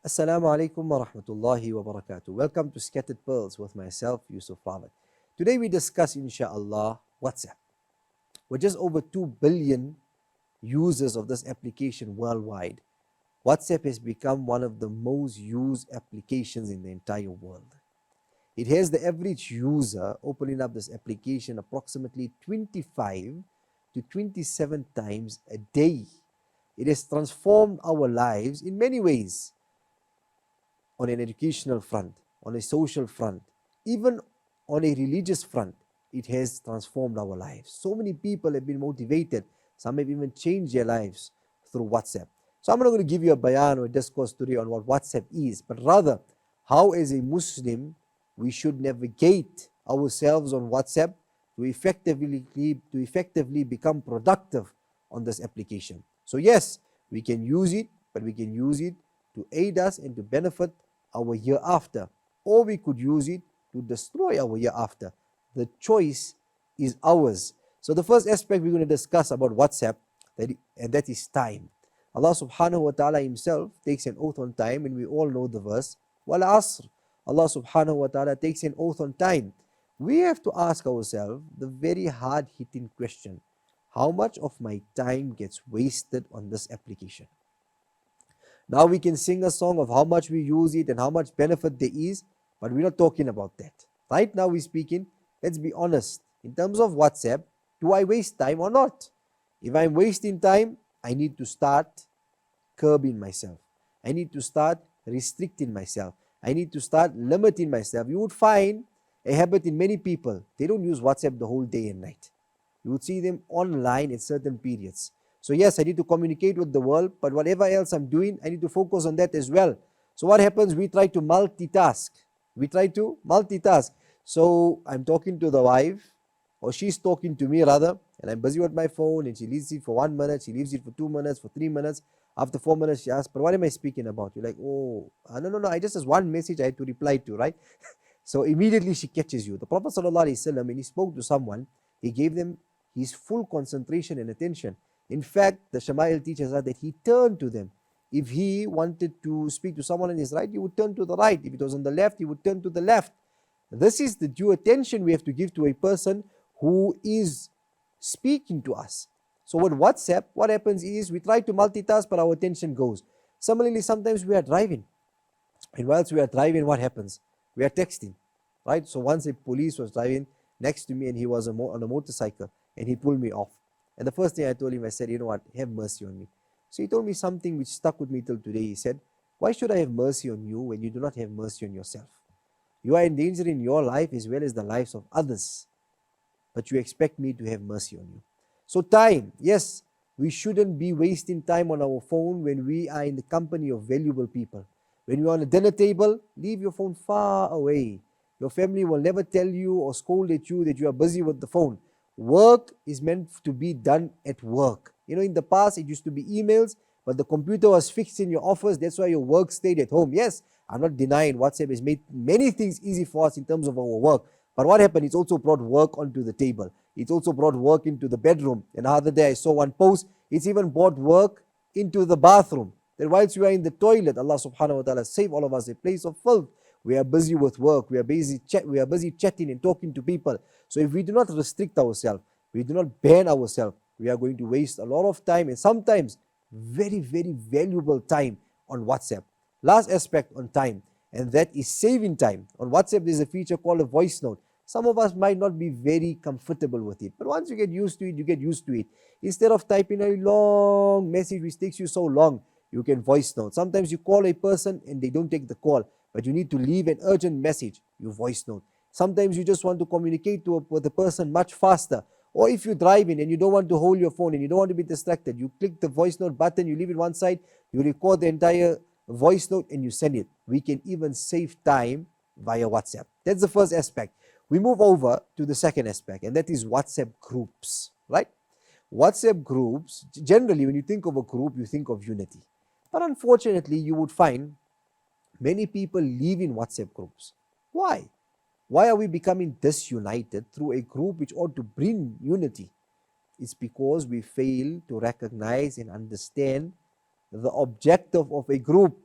Assalamu alaikum wa rahmatullahi wa barakatuh. Welcome to Scattered Pearls with myself, Yusuf Ravat. Today we discuss, inshallah, WhatsApp. We're just over 2 billion users of this application worldwide. WhatsApp has become one of the most used applications in the entire world. It has the average user opening up this application approximately 25 to 27 times a day. It has transformed our lives in many ways, on an educational front, on a social front, even on a religious front. It has transformed our lives. So many people have been motivated. Some have even changed their lives through WhatsApp. So I'm not going to give you a bayan or a discourse today on what WhatsApp is, but rather how as a Muslim we should navigate ourselves on WhatsApp to effectively become productive on this application. So yes, we can use it, but we can use it to aid us and to benefit our year after, or we could use it to destroy our year after. The choice is ours. So the first aspect we're going to discuss about WhatsApp, and that is time. Allah subhanahu wa ta'ala himself takes an oath on time, and we all know the verse, wal asr. Allah subhanahu wa ta'ala takes an oath on time. We have to ask ourselves the very hard hitting question: how much of my time gets wasted on this application? Now we can sing a song of how much we use it and how much benefit there is, but we're not talking about that. Right now we're speaking, let's be honest. In terms of WhatsApp, do I waste time or not? If I'm wasting time, I need to start curbing myself. I need to start restricting myself. I need to start limiting myself. You would find a habit in many people. They don't use WhatsApp the whole day and night. You would see them online at certain periods. So yes, I need to communicate with the world, but whatever else I'm doing, I need to focus on that as well. So what happens? We try to multitask. So I'm talking to the wife, or she's talking to me rather, and I'm busy with my phone, and she leaves it for 1 minute, she leaves it for 2 minutes, for 3 minutes. After 4 minutes, she asks, but what am I speaking about? You're like, oh, no, I just has one message I had to reply to, right? So immediately she catches you. The Prophet ﷺ, when he spoke to someone, he gave them his full concentration and attention. In fact, the Shama'il teaches us that he turned to them. If he wanted to speak to someone on his right, he would turn to the right. If it was on the left, he would turn to the left. This is the due attention we have to give to a person who is speaking to us. So with WhatsApp, what happens is we try to multitask, but our attention goes. Similarly, sometimes we are driving. And whilst we are driving, what happens? We are texting, right? So once a police was driving next to me, and he was on a motorcycle, and he pulled me off. And the first thing I told him, I said, you know what, have mercy on me. So he told me something which stuck with me till today. He said, why should I have mercy on you when you do not have mercy on yourself? You are endangering your life as well as the lives of others, but you expect me to have mercy on you. So time, yes, we shouldn't be wasting time on our phone when we are in the company of valuable people. When you're on a dinner table, leave your phone far away. Your family will never tell you or scold at you that you are busy with the phone. Work is meant to be done at work. In the past it used to be emails, but the computer was fixed in your office. That's why your work stayed at home. Yes, I'm not denying WhatsApp has made many things easy for us in terms of our work. But what happened? It's also brought work onto the table. It's also brought work into the bedroom. And the other day I saw one post. It's even brought work into the bathroom. That whilst we are in the toilet, Allah subhanahu wa ta'ala save all of us a place of filth. We are busy with work. We are busy chatting and talking to people. So if we do not restrict ourselves, we do not ban ourselves, we are going to waste a lot of time, and sometimes very, very valuable time on WhatsApp. Last aspect on time, and that is saving time. On WhatsApp, there's a feature called a voice note. Some of us might not be very comfortable with it, but once you get used to it, you get used to it. Instead of typing a long message which takes you so long, you can voice note. Sometimes you call a person and they don't take the call, but you need to leave an urgent message, you voice note. Sometimes you just want to communicate with the person much faster. Or if you're driving and you don't want to hold your phone and you don't want to be distracted, you click the voice note button, you leave it one side, you record the entire voice note and you send it. We can even save time via WhatsApp. That's the first aspect. We move over to the second aspect, and that is WhatsApp groups, right? WhatsApp groups, generally when you think of a group, you think of unity. But unfortunately, you would find many people leaving WhatsApp groups. Why? Why are we becoming disunited through a group which ought to bring unity? It's because we fail to recognize and understand the objective of a group.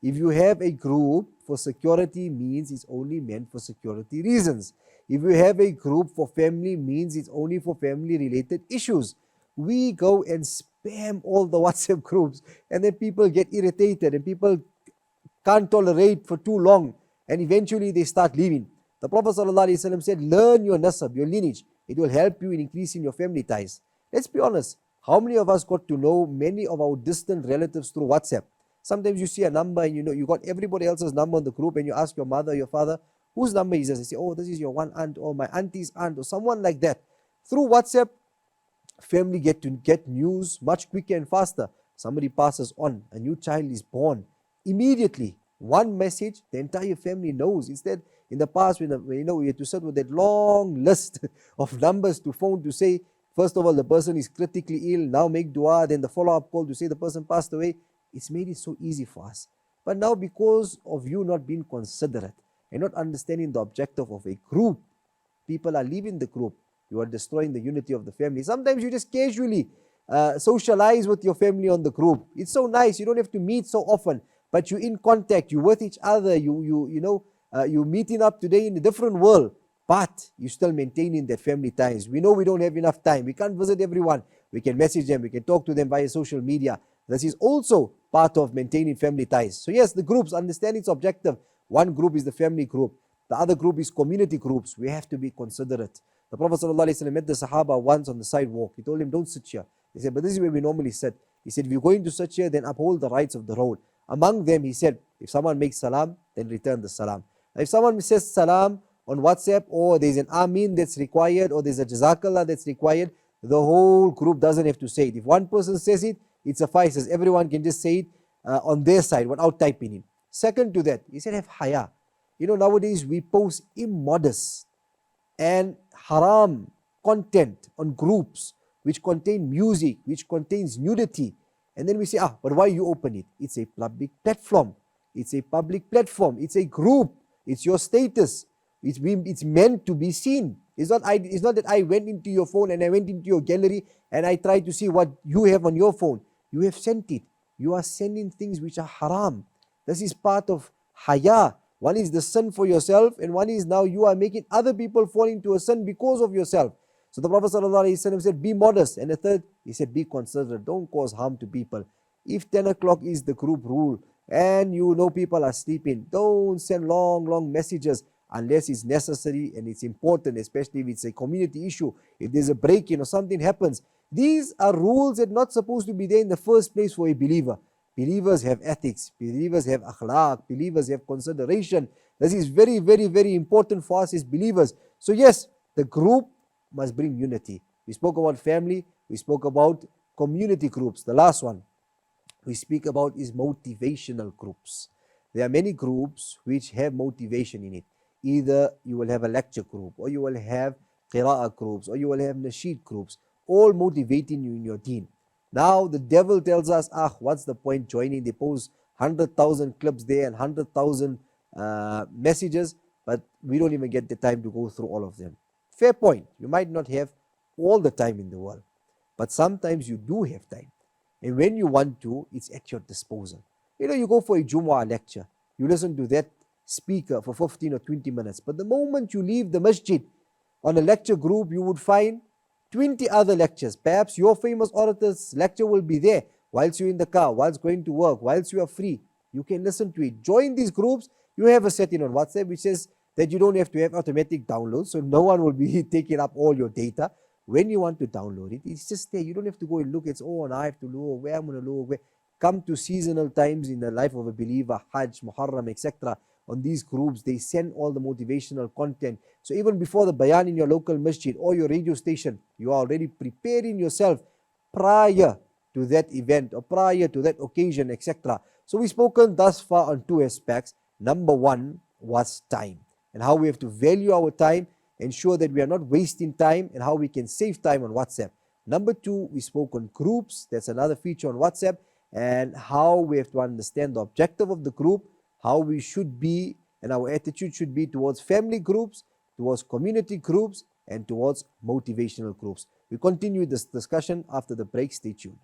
If you have a group for security, means it's only meant for security reasons. If you have a group for family, means it's only for family related issues. We go and spam all the WhatsApp groups, and then people get irritated and people can't tolerate for too long, and eventually they start leaving. The Prophet ﷺ said, learn your nasab, your lineage. It will help you in increasing your family ties. Let's be honest, how many of us got to know many of our distant relatives through WhatsApp? Sometimes you see a number and you got everybody else's number on the group, and you ask your mother, your father, whose number is this? They say, oh, this is your one aunt, or my auntie's aunt, or someone like that. Through WhatsApp, family get to get news much quicker and faster. Somebody passes on, a new child is born. Immediately, one message, the entire family knows. Instead, in the past, when we had to sit with that long list of numbers to phone to say, first of all, the person is critically ill, now make dua, then the follow-up call to say the person passed away. It's made it so easy for us. But now, because of you not being considerate and not understanding the objective of a group, people are leaving the group. You are destroying the unity of the family. Sometimes you just casually socialize with your family on the group. It's so nice. You don't have to meet so often, but you're in contact. You're with each other. You're meeting up today in a different world, but you're still maintaining that family ties. We know we don't have enough time. We can't visit everyone. We can message them. We can talk to them via social media. This is also part of maintaining family ties. So yes, the groups, understand its objective. One group is the family group. The other group is community groups. We have to be considerate. The Prophet ﷺ met the Sahaba once on the sidewalk. He told him, don't sit here. He said, but this is where we normally sit. He said, if you're going to sit here, then uphold the rights of the road. Among them, he said, if someone makes salam, then return the salam. If someone says salam on WhatsApp, or there's an Amin that's required, or there's a Jazakallah that's required, the whole group doesn't have to say it. If one person says it, it suffices. Everyone can just say it on their side without typing in. Second to that, he said, have haya. Nowadays we post immodest and haram content on groups which contain music, which contains nudity. And then we say, but why you open it? It's a public platform. It's a public platform. It's a group. It's your status. It's meant to be seen. It's not that I went into your phone and I went into your gallery and I tried to see what you have on your phone. You have sent it. You are sending things which are haram. This is part of haya. One is the sin for yourself, and one is now you are making other people fall into a sin because of yourself. So the Prophet ﷺ said, be modest. And the third, he said, be considerate. Don't cause harm to people. If 10 o'clock is the group rule, and you know people are sleeping, don't send long messages unless it's necessary and it's important, especially if it's a community issue. If there's a break-in or something happens. These are rules that are not supposed to be there in the first place for a believer. Believers have ethics. Believers have akhlaq. Believers have consideration. This is very, very, very important for us as believers. So yes, the group must bring unity. We spoke about family. We spoke about community groups. The last one we speak about is motivational groups. There are many groups which have motivation in it. Either you will have a lecture group, or you will have qira'ah groups, or you will have nasheed groups, all motivating you in your deen. Now the devil tells us, what's the point joining? They post 100,000 clips there and 100,000 messages, but we don't even get the time to go through all of them. Fair point. You might not have all the time in the world, but sometimes you do have time. And when you want to, it's at your disposal. You go for a Jumu'ah lecture, you listen to that speaker for 15 or 20 minutes, but the moment you leave the masjid, on a lecture group, you would find 20 other lectures. Perhaps your famous orator's lecture will be there whilst you're in the car, whilst going to work, whilst you are free. You can listen to it. Join these groups. You have a setting on WhatsApp which says that you don't have to have automatic downloads, so no one will be taking up all your data. When you want to download it, it's just there. You don't have to go and look. It's, now I have to look, where I'm going to look. Come to seasonal times in the life of a believer, Hajj, Muharram, etc. On these groups, they send all the motivational content. So even before the bayan in your local masjid or your radio station, you are already preparing yourself prior to that event or prior to that occasion, etc. So we've spoken thus far on two aspects. Number one was time, and how we have to value our time, ensure that we are not wasting time, and how we can save time on WhatsApp. Number two, we spoke on groups. That's another feature on WhatsApp, and how we have to understand the objective of the group, how we should be, and our attitude should be towards family groups, towards community groups, and towards motivational groups. We continue this discussion after the break. Stay tuned.